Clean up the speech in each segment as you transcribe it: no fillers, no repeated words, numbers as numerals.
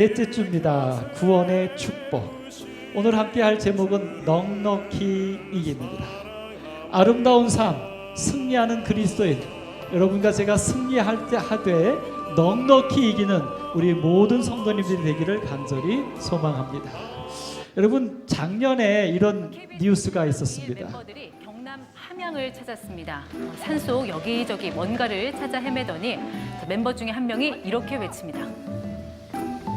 넷째 주입니다. 구원의 축복. 오늘 함께 할 제목은 넉넉히 이깁니다. 아름다운 삶, 승리하는 그리스도인. 여러분과 제가 승리할 때 하되 넉넉히 이기는 우리 모든 성도님들이 되기를 간절히 소망합니다. 여러분, 작년에 이런 뉴스가 있었습니다. 멤버들이 경남 함양을 찾았습니다. 산속 여기저기 뭔가를 찾아 헤매더니 멤버 중에 한 명이 이렇게 외칩니다.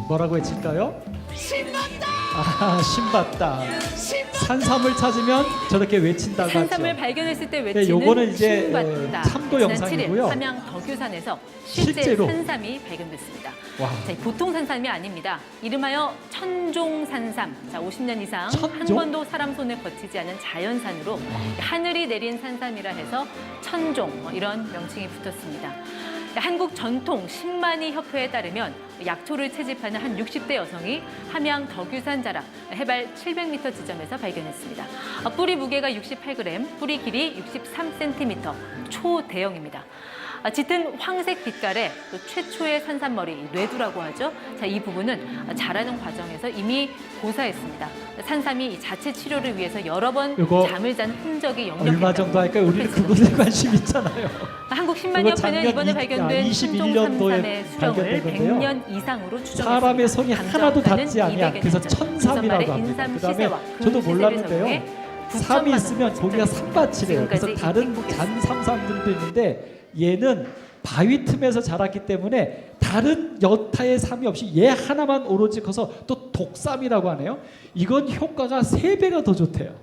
뭐라고 외칠까요? 신받다! 신받다. 산삼을 찾으면 저렇게 외친다고 하죠. 산삼을 발견했을 때 외치는 요거는 이제 신받다. 참고 지난 영상이고요. 7일 함양 덕유산에서 실제 실제로 산삼이 발견됐습니다. 와. 자, 보통 산삼이 아닙니다. 이름하여 천종산삼. 자, 50년 이상 한 천종? 번도 사람 손을 거치지 않은 자연산으로 하늘이 내린 산삼이라 해서 천종 이런 명칭이 붙었습니다. 한국 전통 신만이 협회에 따르면 약초를 채집하는 한 60대 여성이 함양 덕유산 자락 해발 700m 지점에서 발견했습니다. 뿌리 무게가 68g, 뿌리 길이 63cm, 초대형입니다. 짙은 황색 빛깔의 또 최초의 산삼머리, 뇌두라고 하죠. 자, 이 부분은 자라는 과정에서 이미 고사했습니다. 산삼이 자체 치료를 위해서 여러 번 잠을 잔 흔적이 역력했다고. 얼마 정도 할까요? 우리는 그것에 관심 있잖아요. 한국 신만협회는 이번에 발견된 21년도에 천종산삼의 수령을 발견된 100년 이상으로 추정했습니다. 사람의 성이 하나도 닿지 아니한 그래서 200여 년 전. 천삼이라고 합니다. 그다음에 저도 몰랐는데요. 삼이 있으면 거기가 삼밭이래요. 그래서 다른 잔삼삼들도 있는데 얘는 바위 틈에서 자랐기 때문에 다른 여타의 삼이 없이 얘 하나만 오로지 커서 또 독삼이라고 하네요. 이건 효과가 3배가 더 좋대요.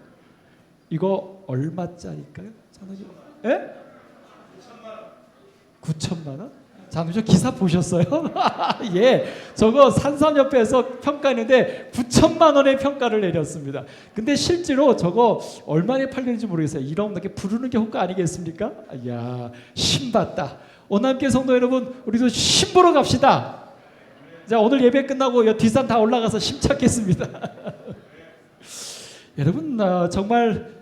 이거 얼마짜리일까요? 장로님? 예? 9천만 원? 장로님 기사 보셨어요? 예, 저거 산삼협회에서 평가했는데 9천만 원의 평가를 내렸습니다. 근데 실제로 저거 얼마에 팔리는지 모르겠어요. 이렇게 부르는 게 효과 아니겠습니까? 이야, 신받다. 오남교회 성도 여러분, 우리도 신 보러 갑시다. 자, 오늘 예배 끝나고 뒷산 다 올라가서 심 찾겠습니다. 여러분, 정말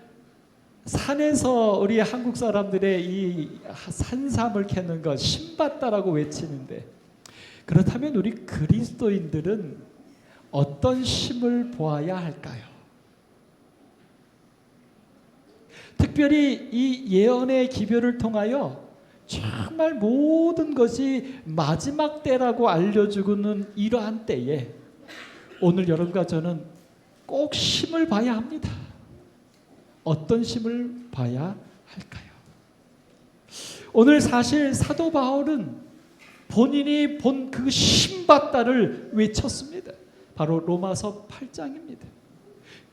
산에서 우리 한국 사람들의 이 산삼을 캐는 것 신받다라고 외치는데, 그렇다면 우리 그리스도인들은 어떤 심을 보아야 할까요? 특별히 이 예언의 기별을 통하여 정말 모든 것이 마지막 때라고 알려주고는 이러한 때에 오늘 여러분과 저는 꼭 심을 봐야 합니다. 어떤 심을 봐야 할까요? 오늘 사실 사도 바울은 본인이 본 그 심받다를 외쳤습니다. 바로 로마서 8장입니다.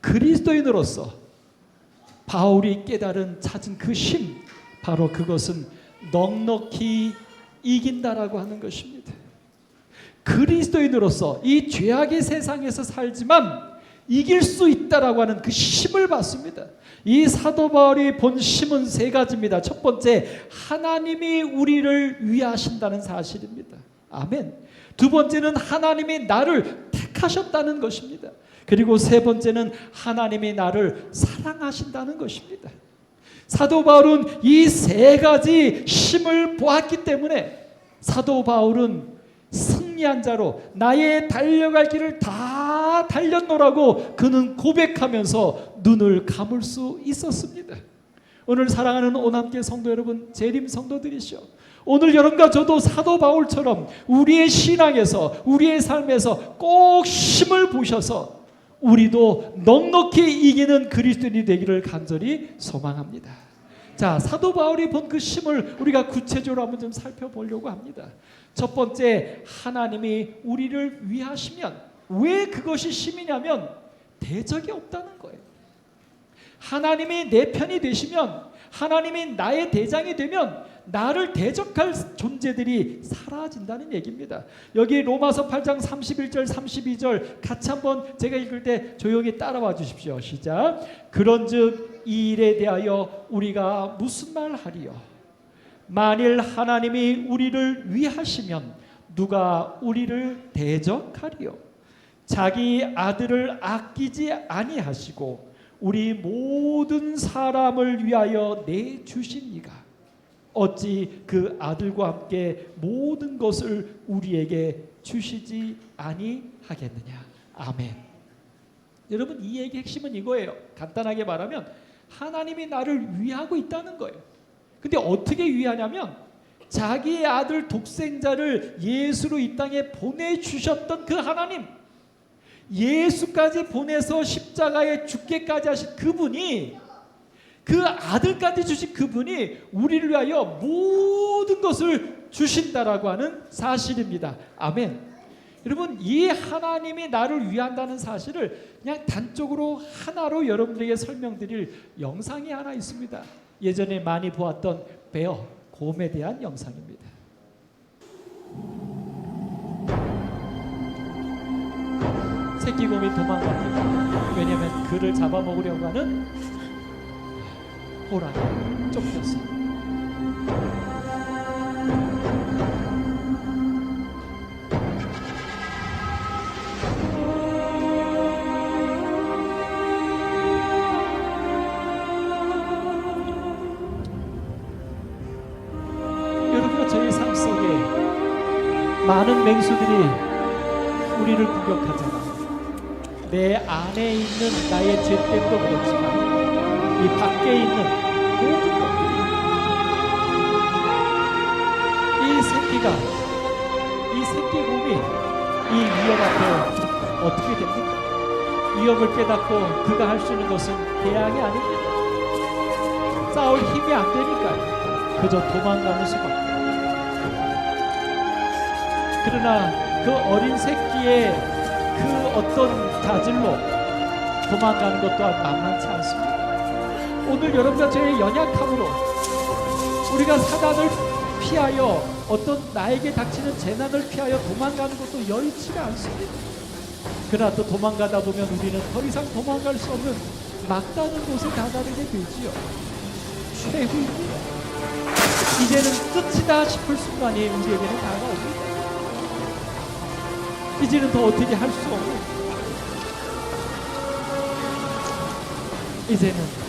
그리스도인으로서 바울이 깨달은 찾은 그 심, 바로 그것은 넉넉히 이긴다라고 하는 것입니다. 그리스도인으로서 이 죄악의 세상에서 살지만 이길 수 있다라고 하는 그 심을 받습니다. 이 사도 바울이 본 심은 3가지입니다. 첫 번째, 하나님이 우리를 위하신다는 사실입니다. 아멘. 두 번째는 하나님이 나를 택하셨다는 것입니다. 그리고 세 번째는 하나님이 나를 사랑하신다는 것입니다. 사도 바울은 이 3가지 심을 보았기 때문에 사도 바울은 승리한 자로 나의 달려갈 길을 다 달렸노라고 그는 고백하면서 눈을 감을 수 있었습니다. 오늘 사랑하는 오남교회 성도 여러분, 재림 성도들이시오. 오늘 여러분과 저도 사도 바울처럼 우리의 신앙에서 우리의 삶에서 꼭 힘을 보셔서 우리도 넉넉히 이기는 그리스도인이 되기를 간절히 소망합니다. 자, 사도 바울이 본 그 심을 우리가 구체적으로 한번 좀 살펴보려고 합니다. 첫 번째, 하나님이 우리를 위하시면, 왜 그것이 심이냐면 대적이 없다는 거예요. 하나님이 내 편이 되시면, 하나님이 나의 대장이 되면 나를 대적할 존재들이 사라진다는 얘기입니다. 여기 로마서 8장 31절 32절 같이 한번 제가 읽을 때 조용히 따라와 주십시오. 시작. 그런즉 이 일에 대하여 우리가 무슨 말 하리요? 만일 하나님이 우리를 위하시면 누가 우리를 대적하리요? 자기 아들을 아끼지 아니하시고 우리 모든 사람을 위하여 내주시니가 어찌 그 아들과 함께 모든 것을 우리에게 주시지 아니하리요? 하겠느냐. 아멘. 여러분, 이 얘기의 핵심은 이거예요. 간단하게 말하면 하나님이 나를 위하고 있다는 거예요. 근데 어떻게 위하냐면 자기의 아들 독생자를 예수로 이 땅에 보내주셨던 그 하나님, 예수까지 보내서 십자가에 죽게까지 하신 그분이, 그 아들까지 주신 그분이 우리를 위하여 모든 것을 주신다라고 하는 사실입니다. 아멘. 여러분, 이 하나님이 나를 위한다는 사실을 그냥 단적으로 하나로 여러분들에게 설명드릴 영상이 하나 있습니다. 예전에 많이 보았던 베어, 곰에 대한 영상입니다. 새끼곰이 도망갑니다. 왜냐하면 그를 잡아먹으려고 하는 호랑이에 쫓겼어요. 여러분, 저희 삶 속에 많은 맹수들이 우리를 공격하잖아. 내 안에 있는 나의 죄 때문도 그렇지만 이 밖에 있는 모든 것들이, 이 새끼곰이 이 위협 앞에 어떻게 됩니까? 위협을 깨닫고 그가 할 수 있는 것은 대항이 아닙니다. 싸울 힘이 안 되니까요. 그저 도망가는 수밖에. 그러나 그 어린 새끼의 그 어떤 자질로 도망가는 것 또한 만만치 않습니다. 오늘 여러분과 저의 연약함으로 우리가 사단을 피하여 어떤 나에게 닥치는 재난을 피하여 도망가는 것도 여의치가 않습니다. 그러나 또 도망가다 보면 우리는 더 이상 도망갈 수 없는 막다른 곳에 다다르게 되지요. 최후입니다. 이제는 끝이다 싶을 순간이 우리에게는 다가옵니다. 이제는 더 어떻게 할 수 없는, 이제는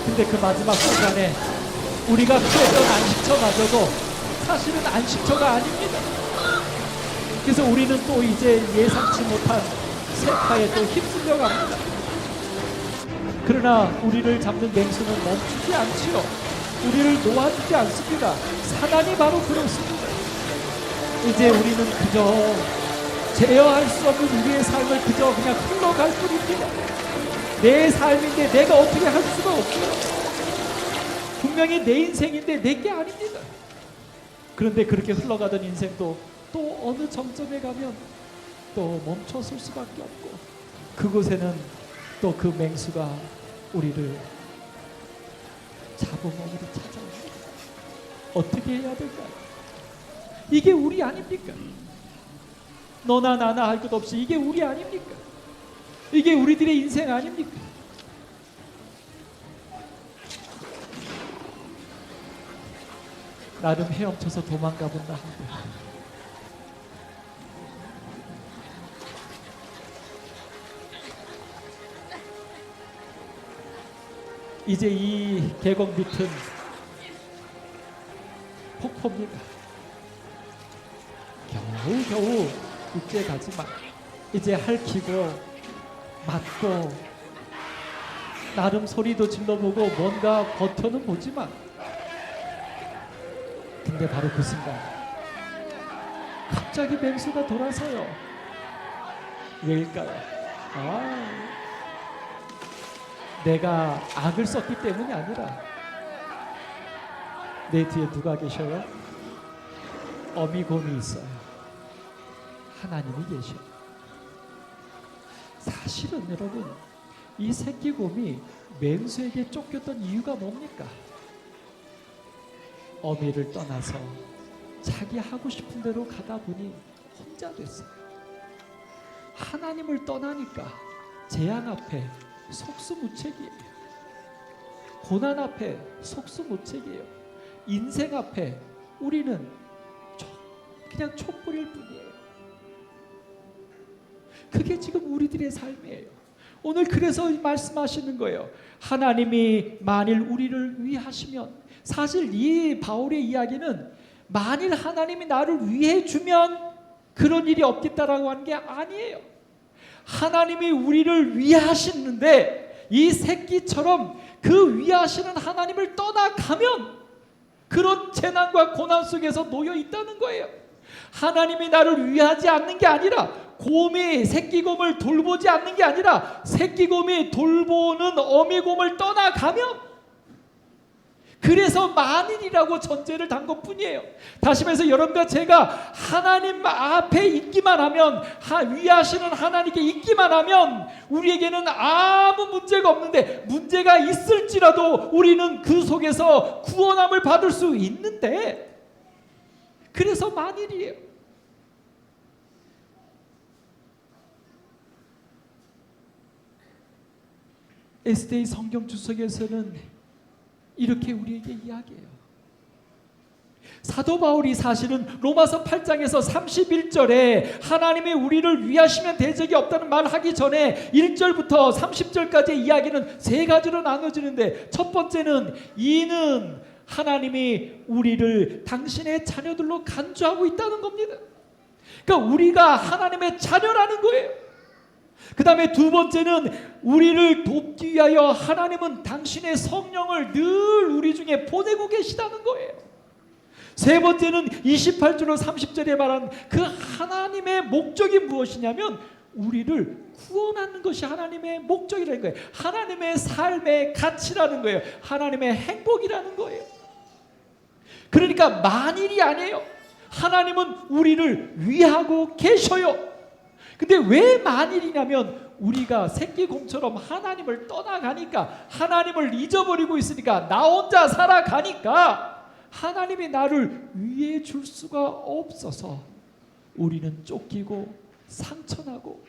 근데 그 마지막 순간에 우리가 피했던 안식처마저도 사실은 안식처가 아닙니다. 그래서 우리는 또 이제 예상치 못한 세파에 또 휩쓸려 갑니다. 그러나 우리를 잡는 맹수는 멈추지 않지요. 우리를 놓아주지 않습니다. 사단이 바로 그렇습니다. 이제 우리는 그저 제어할 수 없는 우리의 삶을 그저 그냥 흘러갈 뿐입니다. 내 삶인데 내가 어떻게 할 수가 없어요. 분명히 내 인생인데 내게 아닙니다. 그런데 그렇게 흘러가던 인생도 또 어느 정점에 가면 또 멈춰설 수밖에 없고, 그곳에는 또 그 맹수가 우리를 잡아먹으러 찾아옵니다. 어떻게 해야 될까요? 이게 우리 아닙니까? 너나 나나 할 것 없이 이게 우리 아닙니까? 이게 우리들의 인생 아닙니까? 나름 헤엄쳐서 도망가 본다 한데 이제 이 계곡 밑은 폭포입니다. 겨우 육지에 가지만 이제 핥히고 맞고 나름 소리도 질러보고 뭔가 버텨는 보지만, 근데 바로 그 순간 갑자기 맹수가 돌아서요. 왜일까요? 내가 악을 썼기 때문이 아니라 내 뒤에 누가 계셔요? 어미곰이 있어요. 하나님이 계셔요. 사실은 여러분, 이 새끼곰이 맹수에게 쫓겼던 이유가 뭡니까? 어미를 떠나서 자기 하고 싶은 대로 가다 보니 혼자 됐어요. 하나님을 떠나니까 재앙 앞에 속수무책이에요. 고난 앞에 속수무책이에요. 인생 앞에 우리는 그냥 촛불일 뿐이에요. 그게 지금 우리들의 삶이에요. 오늘 그래서 말씀하시는 거예요. 하나님이 만일 우리를 위하시면, 사실 이 바울의 이야기는 만일 하나님이 나를 위해 주면 그런 일이 없겠다라고 하는 게 아니에요. 하나님이 우리를 위하시는데 이 새끼처럼 그 위하시는 하나님을 떠나가면 그런 재난과 고난 속에서 놓여 있다는 거예요. 하나님이 나를 위하지 않는 게 아니라, 곰이 새끼곰을 돌보지 않는 게 아니라 새끼곰이 돌보는 어미곰을 떠나가면, 그래서 만일이라고 전제를 단 것뿐이에요. 다시 말해서 여러분과 제가 하나님 앞에 있기만 하면, 위하시는 하나님께 있기만 하면 우리에게는 아무 문제가 없는데, 문제가 있을지라도 우리는 그 속에서 구원함을 받을 수 있는데, 그래서 만일이에요. 에스데이 성경 주석에서는 이렇게 우리에게 이야기해요. 사도 바울이 사실은 로마서 8장에서 31절에 하나님이 우리를 위하시면 대적이 없다는 말 하기 전에 1절부터 30절까지의 이야기는 세 가지로 나눠지는데, 첫 번째는 이는 하나님이 우리를 당신의 자녀들로 간주하고 있다는 겁니다. 그러니까 우리가 하나님의 자녀라는 거예요. 그 다음에 두 번째는 우리를 돕기 위하여 하나님은 당신의 성령을 늘 우리 중에 보내고 계시다는 거예요. 세 번째는 28절로 30절에 말한 그 하나님의 목적이 무엇이냐면 우리를 구원하는 것이 하나님의 목적이라는 거예요. 하나님의 삶의 가치라는 거예요. 하나님의 행복이라는 거예요. 그러니까 만일이 아니에요. 하나님은 우리를 위하고 계셔요. 근데 왜 만일이냐면 우리가 새끼곰처럼 하나님을 떠나가니까, 하나님을 잊어버리고 있으니까, 나 혼자 살아가니까 하나님이 나를 위해 줄 수가 없어서 우리는 쫓기고 상처나고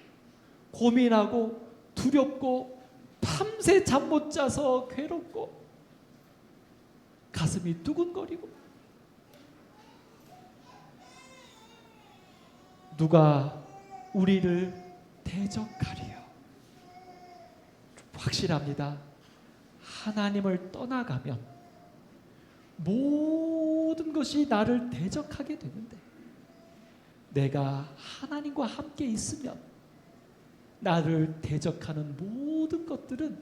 고민하고 두렵고 밤새 잠 못 자서 괴롭고 가슴이 두근거리고, 누가 우리를 대적하리요. 확실합니다. 하나님을 떠나가면 모든 것이 나를 대적하게 되는데, 내가 하나님과 함께 있으면 나를 대적하는 모든 것들은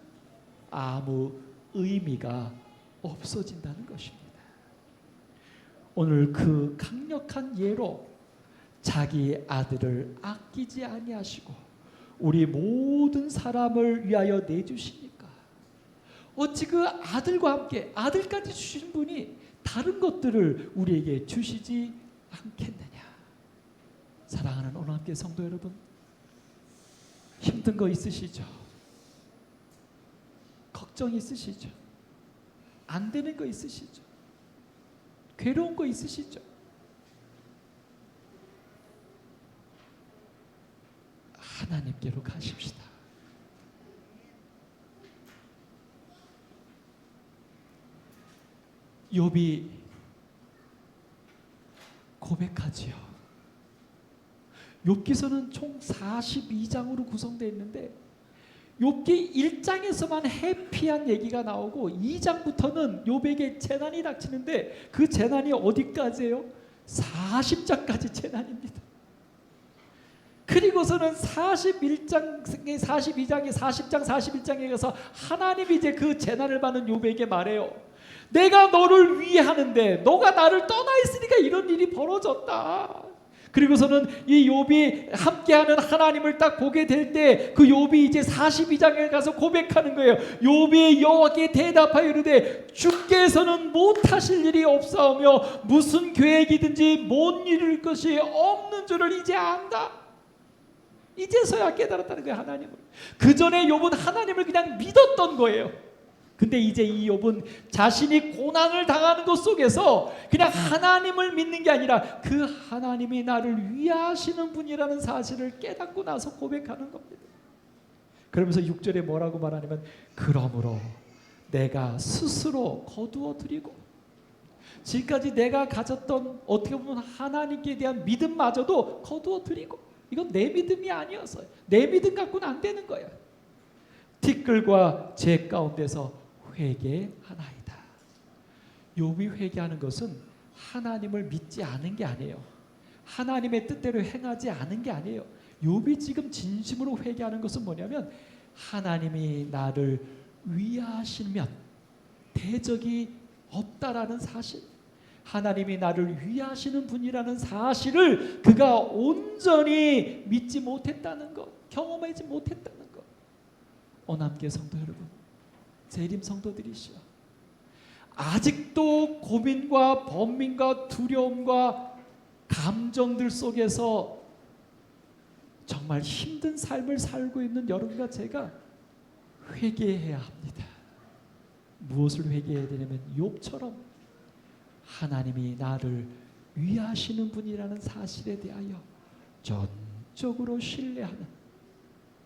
아무 의미가 없어진다는 것입니다. 오늘 그 강력한 예로 자기 아들을 아끼지 아니하시고 우리 모든 사람을 위하여 내주시니까 어찌 그 아들과 함께, 아들까지 주신 분이 다른 것들을 우리에게 주시지 않겠느냐. 사랑하는 오늘 함께 성도 여러분, 힘든 거 있으시죠? 걱정 있으시죠? 안 되는 거 있으시죠? 괴로운 거 있으시죠? 하나님께로 가십시다. 욥이 고백하지요. 욥기서는 총 42장으로 구성되어 있는데 욥기 1장에서만 해피한 얘기가 나오고 2장부터는 욥에게 재난이 닥치는데 그 재난이 어디까지예요? 40장까지 재난입니다. 그리고서는 41장, 42장에 40장, 41장에 가서 하나님이 이제 그 재난을 받는 욥에게 말해요. 내가 너를 위하는데 너가 나를 떠나 있으니까 이런 일이 벌어졌다. 그리고서는 이 욥이 함께하는 하나님을 딱 보게 될 때 그 욥이 이제 42장에 가서 고백하는 거예요. 욥이 여호와께 대답하여 이르되 주께서는 못하실 일이 없사오며 무슨 계획이든지 못 이룰 것이 없는 줄을 이제 안다. 이제서야 깨달았다는 거예요. 하나님을. 그 전에 욥은 하나님을 그냥 믿었던 거예요. 근데 이제 이 욥은 자신이 고난을 당하는 것 속에서 그냥 하나님을 믿는 게 아니라 그 하나님이 나를 위하시는 분이라는 사실을 깨닫고 나서 고백하는 겁니다. 그러면서 6절에 뭐라고 말하냐면 그러므로 내가 스스로 거두어 드리고, 지금까지 내가 가졌던 어떻게 보면 하나님께 대한 믿음마저도 거두어 드리고, 이건 내 믿음이 아니었어요. 내 믿음 갖고는 안 되는 거야. 티끌과 재 가운데서 회개하나이다. 욥이 회개하는 것은 하나님을 믿지 않은 게 아니에요. 하나님의 뜻대로 행하지 않은 게 아니에요. 욥이 지금 진심으로 회개하는 것은 뭐냐면 하나님이 나를 위하시면 대적이 없다라는 사실, 하나님이 나를 위하시는 분이라는 사실을 그가 온전히 믿지 못했다는 것, 경험하지 못했다는 것. 오남교회 성도 여러분, 재림 성도들이시여, 아직도 고민과 번민과 두려움과 감정들 속에서 정말 힘든 삶을 살고 있는 여러분과 제가 회개해야 합니다. 무엇을 회개해야 되냐면 욥처럼 하나님이 나를 위하시는 분이라는 사실에 대하여 전적으로 신뢰하는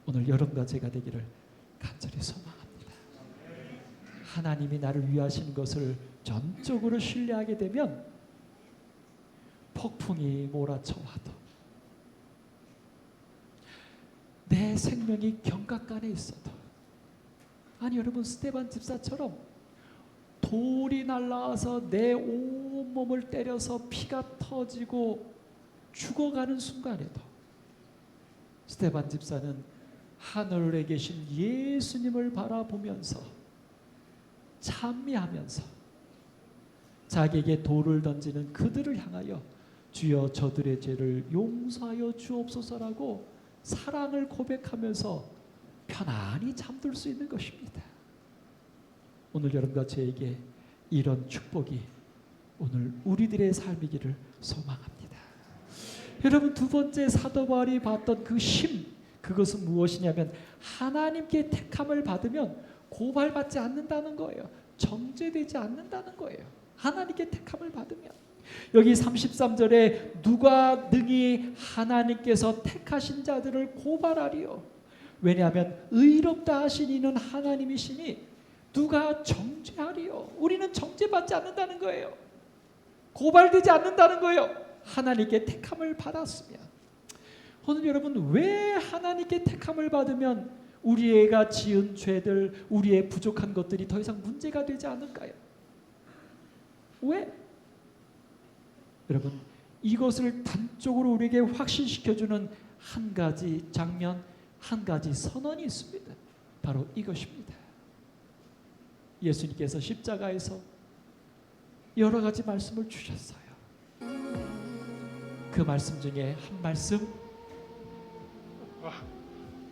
오늘 여러분과 제가 되기를 간절히 소망합니다. 하나님이 나를 위하시는 것을 전적으로 신뢰하게 되면 폭풍이 몰아쳐와도 내 생명이 경각간에 있어도, 아니 여러분, 스데반 집사처럼 돌이 날라와서 내 온몸을 때려서 피가 터지고 죽어가는 순간에도 스데반 집사는 하늘에 계신 예수님을 바라보면서 찬미하면서 자기에게 돌을 던지는 그들을 향하여 주여 저들의 죄를 용서하여 주옵소서라고 사랑을 고백하면서 편안히 잠들 수 있는 것입니다. 오늘 여러분과 저에게 이런 축복이 오늘 우리들의 삶이기를 소망합니다. 여러분, 두 번째 사도 바울이 봤던 그 힘, 그것은 무엇이냐면 하나님께 택함을 받으면 고발받지 않는다는 거예요. 정죄되지 않는다는 거예요. 하나님께 택함을 받으면. 여기 33절에 누가 능히 하나님께서 택하신 자들을 고발하리요. 왜냐하면 의롭다 하신 이는 하나님이시니 누가 정죄하리요. 우리는 정죄받지 않는다는 거예요. 고발되지 않는다는 거예요. 하나님께 택함을 받았으면. 오늘 여러분, 왜 하나님께 택함을 받으면 우리가 지은 죄들, 우리의 부족한 것들이 더 이상 문제가 되지 않을까요? 왜? 여러분, 이것을 단적으로 우리에게 확신시켜주는 한 가지 장면, 한 가지 선언이 있습니다. 바로 이것입니다. 예수님께서 십자가에서 여러 가지 말씀을 주셨어요. 그 말씀 중에 한 말씀,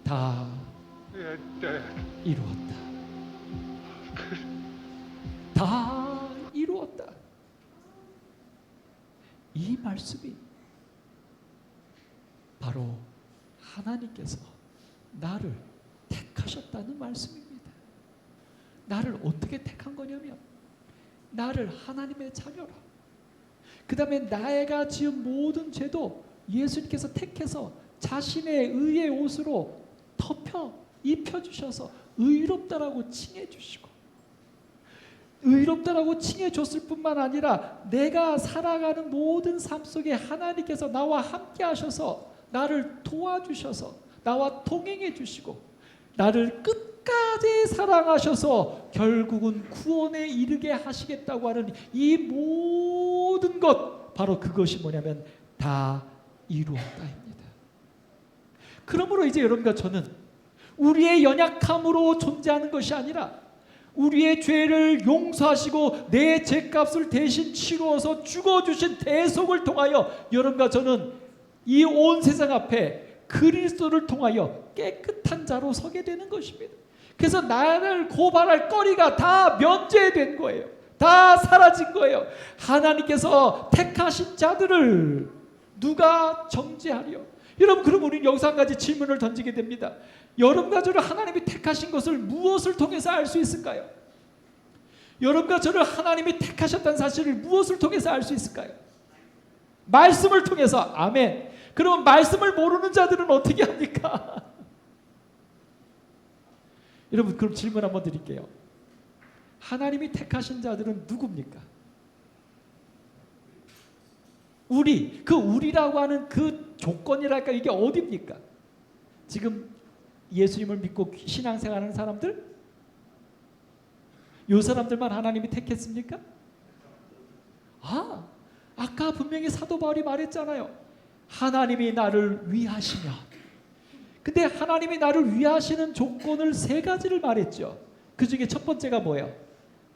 다 이루었다. 다 이루었다. 이 말씀이 바로 하나님께서 나를 택하셨다는 말씀입니다. 나를 어떻게 택한 거냐면 나를 하나님의 자녀로, 그 다음에 나가 지은 모든 죄도 예수님께서 택해서 자신의 의의 옷으로 덮어 입혀주셔서 의롭다라고 칭해주시고, 의롭다라고 칭해줬을 뿐만 아니라 내가 살아가는 모든 삶 속에 하나님께서 나와 함께 하셔서 나를 도와주셔서 나와 동행해 주시고 나를 끝까지 사랑하셔서 결국은 구원에 이르게 하시겠다고 하는 이 모든 것, 바로 그것이 뭐냐면 다 이루었다입니다. 그러므로 이제 여러분과 저는 우리의 연약함으로 존재하는 것이 아니라 우리의 죄를 용서하시고 내 죄값을 대신 치루어서 죽어주신 대속을 통하여 여러분과 저는 이 온 세상 앞에 그리스도를 통하여 깨끗한 자로 서게 되는 것입니다. 그래서 나를 고발할 거리가 다 면제된 거예요. 다 사라진 거예요. 하나님께서 택하신 자들을 누가 정죄하리요? 여러분, 그럼 우리는 여기서 한 가지 질문을 던지게 됩니다. 여러분과 저를 하나님이 택하신 것을 무엇을 통해서 알 수 있을까요? 여러분과 저를 하나님이 택하셨다는 사실을 무엇을 통해서 알 수 있을까요? 말씀을 통해서. 아멘. 그러면 말씀을 모르는 자들은 어떻게 합니까? 여러분, 그럼 질문 한번 드릴게요. 하나님이 택하신 자들은 누굽니까? 그 우리라고 하는 그 조건이랄까, 이게 어디입니까? 지금 예수님을 믿고 신앙생활하는 사람들? 이 사람들만 하나님이 택했습니까? 아까 분명히 사도 바울이 말했잖아요. 하나님이 나를 위하시면. 근데 하나님이 나를 위하시는 조건을 세 가지를 말했죠. 그 중에 첫 번째가 뭐예요?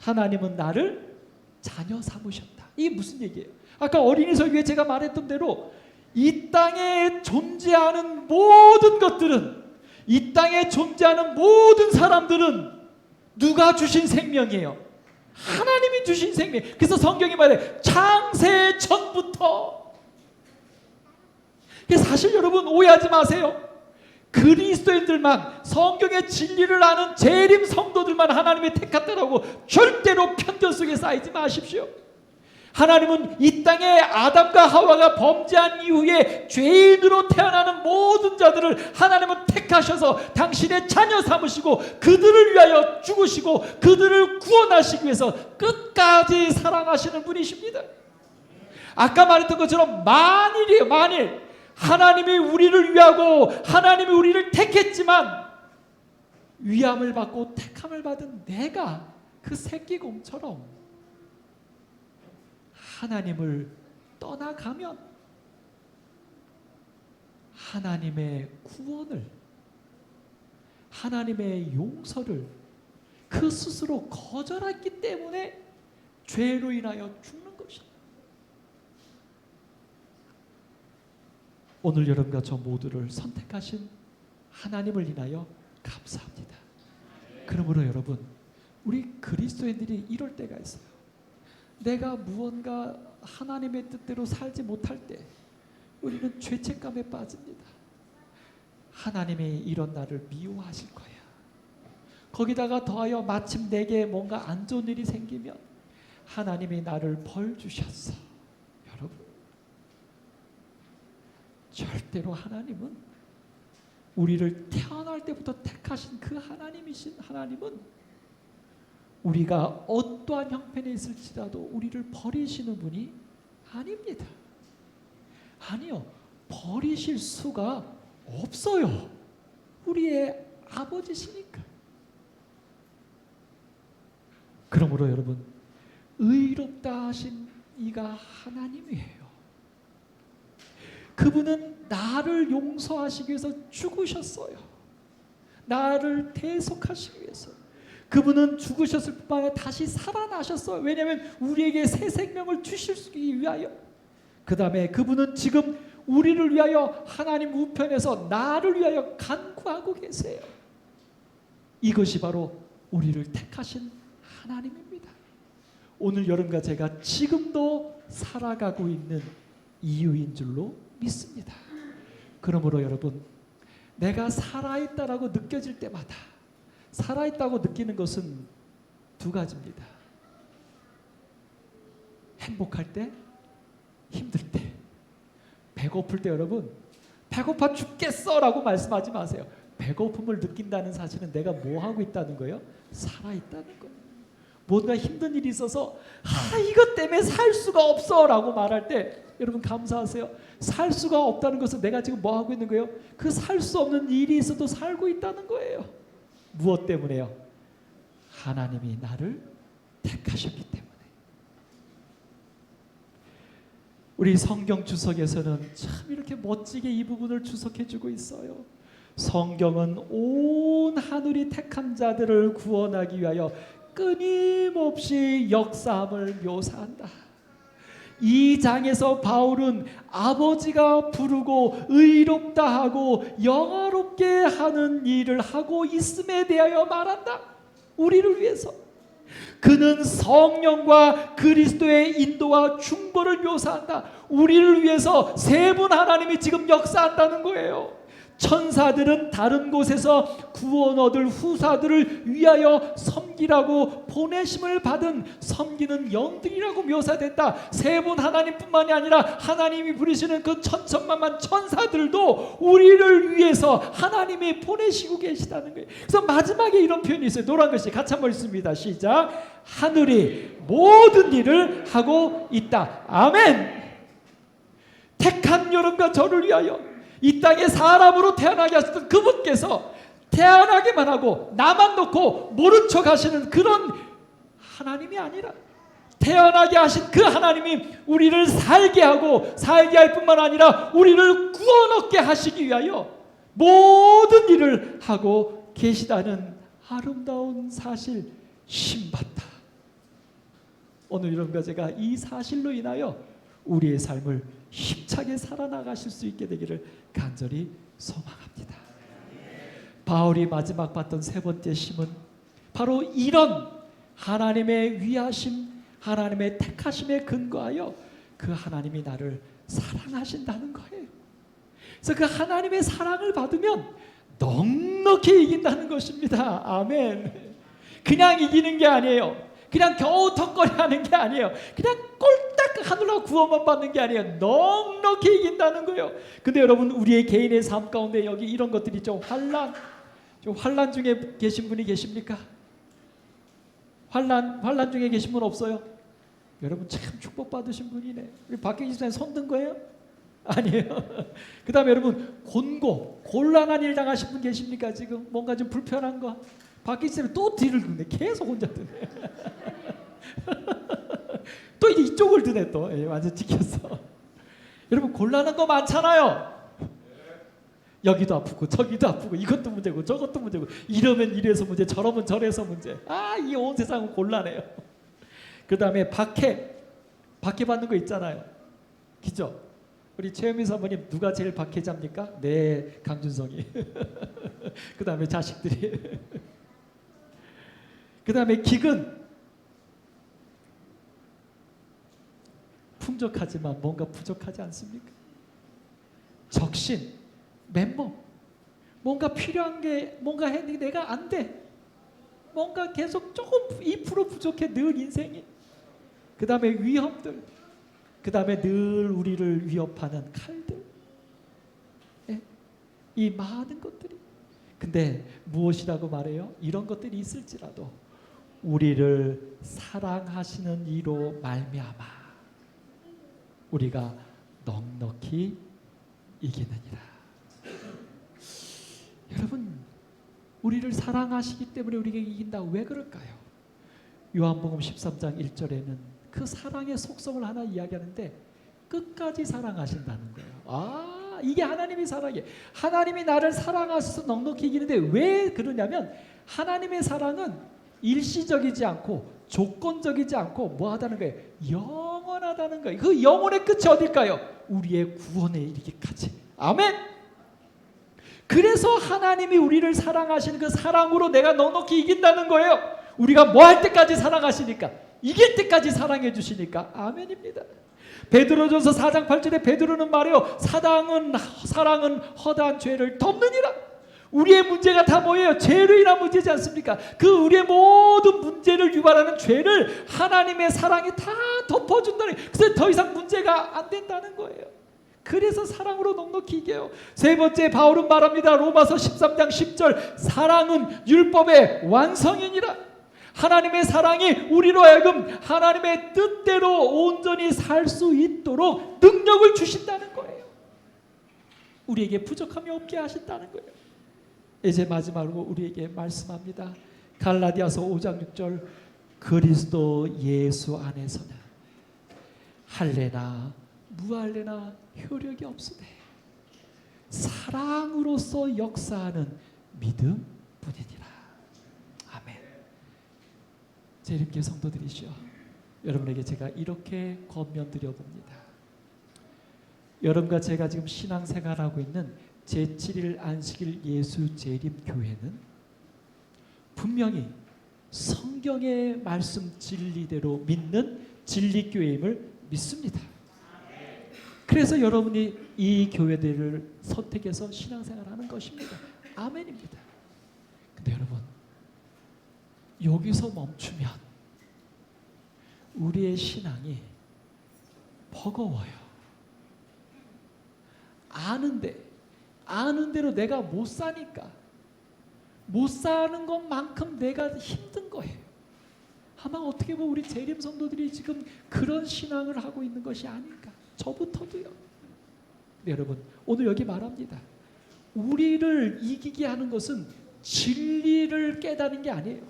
하나님은 나를 자녀 삼으셨다. 이게 무슨 얘기예요? 아까 어린이 설교에 제가 말했던 대로 이 땅에 존재하는 모든 것들은, 이 땅에 존재하는 모든 사람들은 누가 주신 생명이에요? 하나님이 주신 생명. 그래서 성경이 말해 창세 전부터. 사실 여러분 오해하지 마세요. 그리스도인들만, 성경의 진리를 아는 재림 성도들만 하나님이 택했다라고 절대로 편견 속에 쌓이지 마십시오. 하나님은 이 땅에 아담과 하와가 범죄한 이후에 죄인으로 태어나는 모든 자들을 하나님은 택하셔서 당신의 자녀 삼으시고 그들을 위하여 죽으시고 그들을 구원하시기 위해서 끝까지 사랑하시는 분이십니다. 아까 말했던 것처럼 만일이에요. 만일 하나님이 우리를 위하고 하나님이 우리를 택했지만 위함을 받고 택함을 받은 내가 그 새끼곰처럼 하나님을 떠나가면 하나님의 구원을, 하나님의 용서를 그 스스로 거절했기 때문에 죄로 인하여 죽는 것입니다. 오늘 여러분과 저 모두를 선택하신 하나님을 인하여 감사합니다. 그러므로 여러분, 우리 그리스도인들이 이럴 때가 있어요. 내가 무언가 하나님의 뜻대로 살지 못할 때 우리는 죄책감에 빠집니다. 하나님이 이런 나를 미워하실 거야. 거기다가 더하여 마침 내게 뭔가 안 좋은 일이 생기면 하나님이 나를 벌 주셨어. 여러분, 절대로 하나님은, 우리를 태어날 때부터 택하신 그 하나님이신 하나님은 우리가 어떠한 형편에 있을지라도 우리를 버리시는 분이 아닙니다. 아니요, 버리실 수가 없어요. 우리의 아버지시니까. 그러므로 여러분, 의롭다 하신 이가 하나님이에요. 그분은 나를 용서하시기 위해서 죽으셨어요. 나를 대속하시기 위해서. 그분은 죽으셨을 뿐만 아니라 다시 살아나셨어요. 왜냐하면 우리에게 새 생명을 주시기 위하여. 그 다음에 그분은 지금 우리를 위하여 하나님 우편에서 나를 위하여 간구하고 계세요. 이것이 바로 우리를 택하신 하나님입니다. 오늘 여러분과 제가 지금도 살아가고 있는 이유인 줄로 믿습니다. 그러므로 여러분, 내가 살아있다라고 느껴질 때마다, 살아있다고 느끼는 것은 두 가지입니다. 행복할 때, 힘들 때, 배고플 때. 여러분, 배고파 죽겠어 라고 말씀하지 마세요. 배고픔을 느낀다는 사실은 내가 뭐 하고 있다는 거예요? 살아있다는 거예요. 뭔가 힘든 일이 있어서 이것 때문에 살 수가 없어 라고 말할 때 여러분 감사하세요. 살 수가 없다는 것은 내가 지금 뭐 하고 있는 거예요? 그 살 수 없는 일이 있어도 살고 있다는 거예요. 무엇 때문에요? 하나님이 나를 택하셨기 때문에. 우리 성경 주석에서는 참 이렇게 멋지게 이 부분을 주석해주고 있어요. 성경은 온 하늘이 택한 자들을 구원하기 위하여 끊임없이 역사함을 묘사한다. 이 장에서 바울은 아버지가 부르고 의롭다 하고 영화롭게 하는 일을 하고 있음에 대하여 말한다. 우리를 위해서. 그는 성령과 그리스도의 인도와 중보를 묘사한다. 우리를 위해서 세 분 하나님이 지금 역사한다는 거예요. 천사들은 다른 곳에서 구원 얻을 후사들을 위하여 섬기라고 보내심을 받은 섬기는 영들이라고 묘사됐다. 세 분 하나님뿐만이 아니라 하나님이 부르시는 그 천천만만 천사들도 우리를 위해서 하나님이 보내시고 계시다는 거예요. 그래서 마지막에 이런 표현이 있어요. 노란 글씨 같이 한번 읽습니다. 시작. 하늘이 모든 일을 하고 있다. 아멘. 택한 여러분과 저를 위하여 이 땅에 사람으로 태어나게 하셨던 그분께서 태어나게만 하고 나만 놓고 모른 척 하시는 그런 하나님이 아니라 태어나게 하신 그 하나님이 우리를 살게 할 뿐만 아니라 우리를 구원 얻게 하시기 위하여 모든 일을 하고 계시다는 아름다운 사실, 신받다. 오늘 여러분과 제가 이 사실로 인하여 우리의 삶을 힘차게 살아나가실 수 있게 되기를 간절히 소망합니다. 바울이 마지막 받던 세 번째 힘은 바로 이런 하나님의 위하심, 하나님의 택하심에 근거하여 그 하나님이 나를 사랑하신다는 거예요. 그래서 그 하나님의 사랑을 받으면 넉넉히 이긴다는 것입니다. 아멘. 그냥 이기는 게 아니에요. 그냥 겨우 턱걸이 하는 게 아니에요. 그냥 꼴딱 하늘로 구원만 받는 게 아니에요. 넉넉히 이긴다는 거예요. 근데 여러분, 우리의 개인의 삶 가운데 여기 이런 것들이 좀 환난 중에 계신 분이 계십니까? 환난 중에 계신 분 없어요? 여러분 참 축복받으신 분이네. 우리 박경희 집사님 손든 거예요? 아니에요. 그 다음에 여러분, 곤란한 일 당하신 분 계십니까? 지금 뭔가 좀 불편한 거. 박경희 집사님 또 뒤를 드네. 계속 혼자 드네. 또 이제 이쪽을 드네. 또 완전 찍혔어. 여러분, 곤란한 거 많잖아요. 여기도 아프고 저기도 아프고 이것도 문제고 저것도 문제고, 이러면 이래서 문제, 저러면 저래서 문제. 이 온 세상은 곤란해요. 그 다음에 박해 받는 거 있잖아요. 그죠? 우리 최현미 사모님 누가 제일 박해자입니까? 네, 강준성이. 그 다음에 자식들이. 그 다음에 기근. 풍족하지만 뭔가 부족하지 않습니까? 적신, 맨몸. 뭔가 필요한 게 뭔가 했는데 내가 안 돼. 뭔가 계속 조금 2% 부족해, 늘 인생이. 그 다음에 위험들. 그 다음에 늘 우리를 위협하는 칼들. 이 많은 것들이. 근데 무엇이라고 말해요? 이런 것들이 있을지라도 우리를 사랑하시는 이로 말미암아 우리가 넉넉히 이기느니라. 여러분, 우리를 사랑하시기 때문에 우리가 이긴다. 왜 그럴까요? 요한복음 13장 1절에는 그 사랑의 속성을 하나 이야기하는데 끝까지 사랑하신다는 거예요. 이게 하나님의 사랑이에요. 하나님이 나를 사랑하셔서 넉넉히 이기는데 왜 그러냐면, 하나님의 사랑은 일시적이지 않고 조건적이지 않고 뭐하다는 거예요? 영원하다는 거예요. 그 영원의 끝이 어딜까요? 우리의 구원에 이르기까지. 아멘. 그래서 하나님이 우리를 사랑하시는 그 사랑으로 내가 넉넉히 이긴다는 거예요. 우리가 뭐 할 때까지 사랑하시니까, 이길 때까지 사랑해 주시니까. 아멘입니다. 베드로전서 4장 8절에 베드로는 말해요. 사랑은 허다한 죄를 덮느니라. 우리의 문제가 다 뭐예요? 죄로 인한 문제지 않습니까? 그 우리의 모든 문제를 유발하는 죄를 하나님의 사랑이 다 덮어준다는 거예요. 그래서 더 이상 문제가 안 된다는 거예요. 그래서 사랑으로 넉넉히 이겨요. 세 번째, 바울은 말합니다. 로마서 13장 10절, 사랑은 율법의 완성이니라. 하나님의 사랑이 우리로 하여금 하나님의 뜻대로 온전히 살 수 있도록 능력을 주신다는 거예요. 우리에게 부족함이 없게 하신다는 거예요. 이제 마지막으로 우리에게 말씀합니다. 갈라디아서 5장 6절, 그리스도 예수 안에서는 할례나 무할례나 효력이 없으되 사랑으로서 역사하는 믿음 뿐이니라. 아멘. 제 이름께 성도들이시여, 여러분에게 제가 이렇게 권면드려 봅니다. 여러분과 제가 지금 신앙생활하고 있는 제7일 안식일 예수 재림 교회는 분명히 성경의 말씀 진리대로 믿는 진리교회임을 믿습니다. 그래서 여러분이 이 교회들을 선택해서 신앙생활하는 것입니다. 아멘입니다. 근데 여러분, 여기서 멈추면 우리의 신앙이 버거워요. 아는 대로 내가 못 사니까, 못 사는 것만큼 내가 힘든 거예요. 아마 어떻게 보면 우리 재림 성도들이 지금 그런 신앙을 하고 있는 것이 아닌가. 저부터도요. 네, 여러분, 오늘 여기 말합니다. 우리를 이기게 하는 것은 진리를 깨닫는 게 아니에요.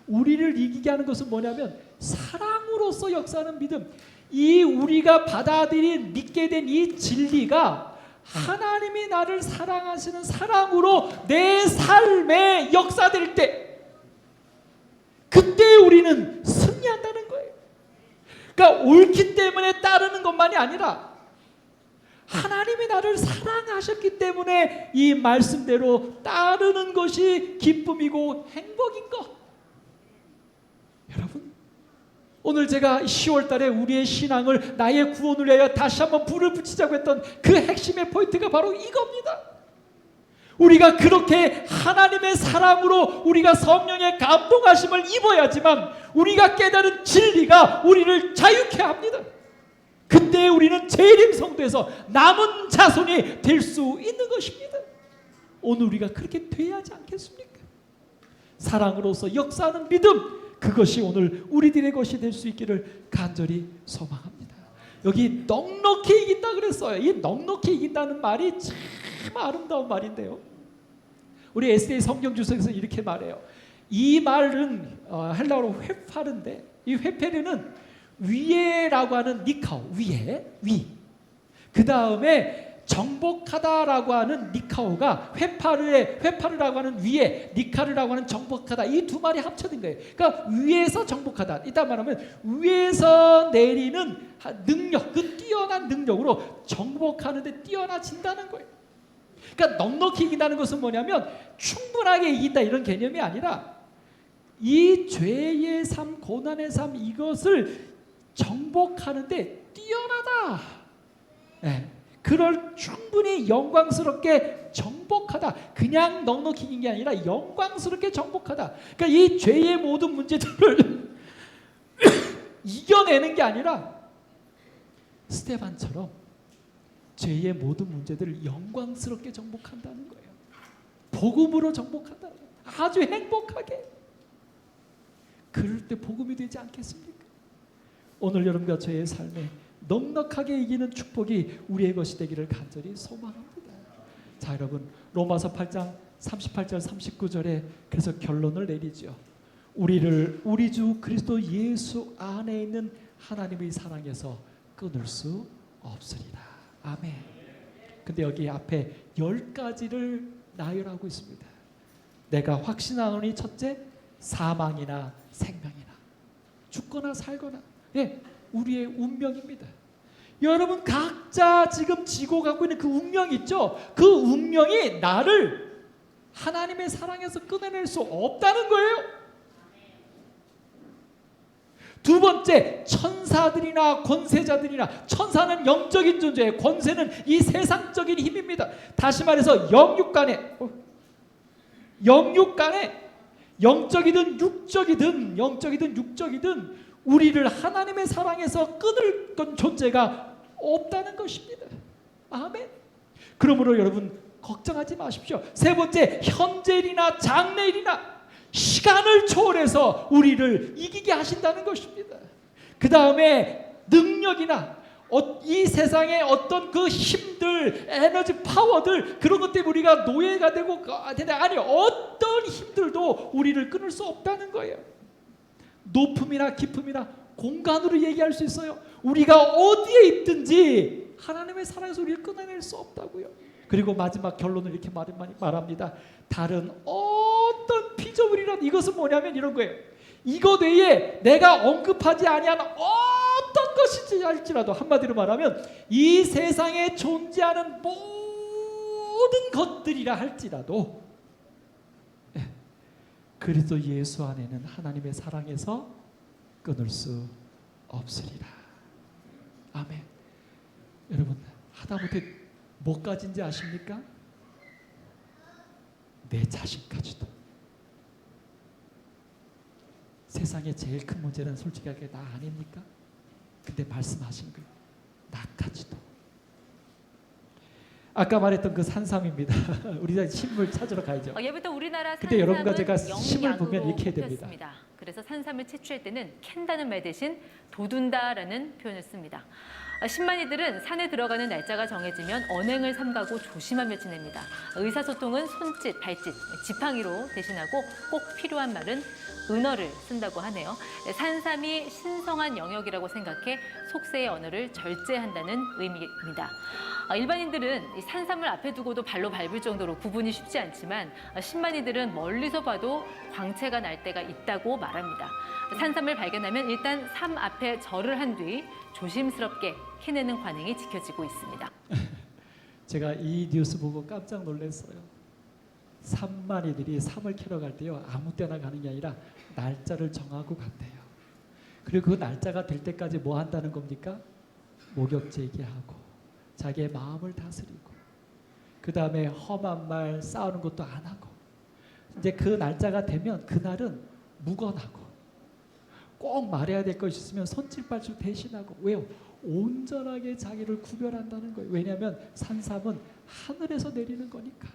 우리를 이기게 하는 것은 뭐냐면 사랑으로서 역사하는 믿음, 이 우리가 받아들인 믿게 된 이 진리가 하나님이 나를 사랑하시는 사랑으로 내 삶에 역사될 때, 그때 우리는 승리한다는 거예요. 그러니까 옳기 때문에 따르는 것만이 아니라 하나님이 나를 사랑하셨기 때문에 이 말씀대로 따르는 것이 기쁨이고 행복인 것. 여러분, 오늘 제가 10월 달에 우리의 신앙을 나의 구원을 위하여 다시 한번 불을 붙이자고 했던 그 핵심의 포인트가 바로 이겁니다. 우리가 그렇게 하나님의 사랑으로 우리가 성령의 감동하심을 입어야지만 우리가 깨달은 진리가 우리를 자유케 합니다. 그때 우리는 재림 성도에서 남은 자손이 될 수 있는 것입니다. 오늘 우리가 그렇게 돼야 하지 않겠습니까? 사랑으로서 역사하는 믿음, 그것이 오늘 우리들의 것이 될 수 있기를 간절히 소망합니다. 여기 넉넉히 이긴다 그랬어요. 이 넉넉히 이긴다는 말이 참 아름다운 말인데요. 우리 에세이 성경 주석에서 이렇게 말해요. 이 말은 헬라어로 회파르인데, 이 회페르는 위에라고 하는 니카오, 위. 그 다음에 정복하다라고 하는 니카오가 회파르라고 하는 위에, 니카르라고 하는 정복하다, 이 두 말이 합쳐진 거예요. 그러니까 위에서 정복하다. 이따 말하면 위에서 내리는 능력, 그 뛰어난 능력으로 정복하는데 뛰어나진다는 거예요. 그러니까 넉넉히 이긴다는 것은 뭐냐면 충분하게 이긴다 이런 개념이 아니라 이 죄의 삶, 고난의 삶, 이것을 정복하는데 뛰어나다. 네. 그걸 충분히 영광스럽게 정복하다. 그냥 넉넉히 이긴 게 아니라 영광스럽게 정복하다. 그러니까 이 죄의 모든 문제들을 이겨내는 게 아니라 스데반처럼 죄의 모든 문제들을 영광스럽게 정복한다는 거예요. 복음으로 정복한다는 거예요. 아주 행복하게. 그럴 때 복음이 되지 않겠습니까? 오늘 여러분과 저의 삶에 넉넉하게 이기는 축복이 우리의 것이 되기를 간절히 소망합니다. 자, 여러분, 로마서 8장 38절 39절에 그래서 결론을 내리죠. 우리를 우리 주 그리스도 예수 안에 있는 하나님의 사랑에서 끊을 수 없으리라. 아멘. 근데 여기 앞에 10가지를 나열하고 있습니다. 내가 확신하노니 첫째, 사망이나 생명이나 죽거나 살거나, 예, 우리의 운명입니다. 여러분 각자 지금 지고 갖고 있는 그 운명 있죠? 그 운명이 나를 하나님의 사랑에서 끊어낼 수 없다는 거예요. 두 번째, 천사들이나 권세자들이나, 천사는 영적인 존재예요. 권세는 이 세상적인 힘입니다. 다시 말해서 영육간에 영적이든 육적이든 우리를 하나님의 사랑에서 끊을 건 존재가 없다는 것입니다. 아멘. 그러므로 여러분 걱정하지 마십시오. 세 번째, 현재일이나 장래일이나 시간을 초월해서 우리를 이기게 하신다는 것입니다. 그 다음에 능력이나 이 세상의 어떤 그 힘들, 에너지, 파워들, 그런 것 때문에 우리가 노예가 되고, 아니, 어떤 힘들도 우리를 끊을 수 없다는 거예요. 높음이나 깊음이나 공간으로 얘기할 수 있어요. 우리가 어디에 있든지 하나님의 사랑에서 우리를 끊어낼 수 없다고요. 그리고 마지막 결론을 이렇게 말합니다. 다른 어떤 피조물이란, 이것은 뭐냐면 이런 거예요. 이것 외에 내가 언급하지 아니한 어떤 것이지 할지라도, 한마디로 말하면 이 세상에 존재하는 모든 것들이라 할지라도 그리스도 예수 안에는 하나님의 사랑에서 끊을 수 없으리라. 아멘. 여러분, 하다못해 뭐까지인지 아십니까? 내 자신까지도. 세상에 제일 큰 문제는 솔직하게 나 아닙니까? 근데 말씀하신 거예요. 나까지도. 아까 말했던 그 산삼입니다. 우리가 식물 찾으러 가야죠. 예부터 우리나라 근데 여러분과 제가 산삼은 심을 보면 이렇게 됩니다. 영양으로 그래서 산삼을 채취할 때는 캔다는 말 대신 돋운다라는 표현을 씁니다. 신만이들은 산에 들어가는 날짜가 정해지면 언행을 삼가고 조심하며 지냅니다. 의사소통은 손짓, 발짓, 지팡이로 대신하고 꼭 필요한 말은 은어를 쓴다고 하네요. 산삼이 신성한 영역이라고 생각해 속세의 언어를 절제한다는 의미입니다. 일반인들은 이 산삼을 앞에 두고도 발로 밟을 정도로 구분이 쉽지 않지만 신만이들은 멀리서 봐도 광채가 날 때가 있다고 말합니다. 산삼을 발견하면 일단 삼 앞에 절을 한 뒤 조심스럽게 캐내는 관행이 지켜지고 있습니다. 제가 이 뉴스 보고 깜짝 놀랐어요. 삼만이들이 삼을 캐러 갈 때요, 아무 때나 가는 게 아니라 날짜를 정하고 간대요. 그리고 그 날짜가 될 때까지 뭐 한다는 겁니까? 목욕 제기하고 자기의 마음을 다스리고, 그 다음에 험한 말 싸우는 것도 안 하고, 이제 그 날짜가 되면 그날은 묵언하고, 꼭 말해야 될 것이 있으면 손짓발짓 대신하고. 왜요? 온전하게 자기를 구별한다는 거예요. 왜냐하면 산삼은 하늘에서 내리는 거니까.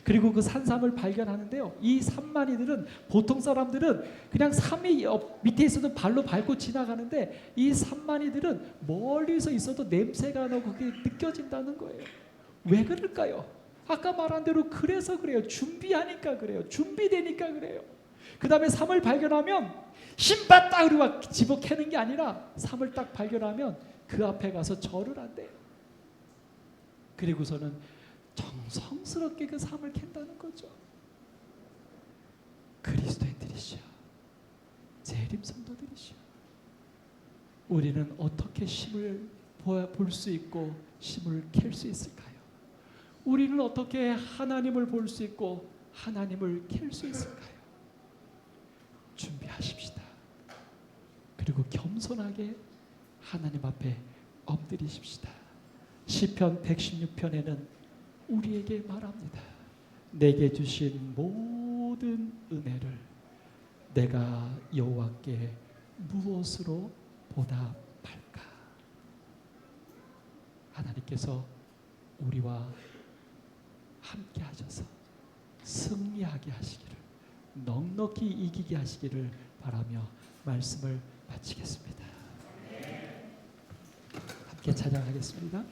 그리고 그 산삼을 발견하는데요, 이 삼만이들은, 보통 사람들은 그냥 삼이 밑에 있어도 발로 밟고 지나가는데, 이 삼만이들은 멀리서 있어도 냄새가 나고 그게 느껴진다는 거예요. 왜 그럴까요? 아까 말한 대로 그래서 그래요. 준비하니까 그래요. 준비되니까 그래요. 그 다음에 삼을 발견하면 힘받 딱 그리고 집어 캐는 게 아니라, 삼을 딱 발견하면 그 앞에 가서 절을 한대요. 그리고서는 정성스럽게 그 삼을 캔다는 거죠. 그리스도인들이시여, 재림 성도들이시여, 우리는 어떻게 심을 볼 수 있고 심을 캘 수 있을까요? 우리는 어떻게 하나님을 볼 수 있고 하나님을 캘 수 있을까요? 준비하십시다. 그리고 겸손하게 하나님 앞에 엎드리십시다. 시편 116편에는 우리에게 말합니다. 내게 주신 모든 은혜를 내가 여호와께 무엇으로 보답할까? 하나님께서 우리와 함께 하셔서 승리하게 하시기를, 넉넉히 이기게 하시기를 바라며 말씀을 마치겠습니다. 함께 찬양하겠습니다.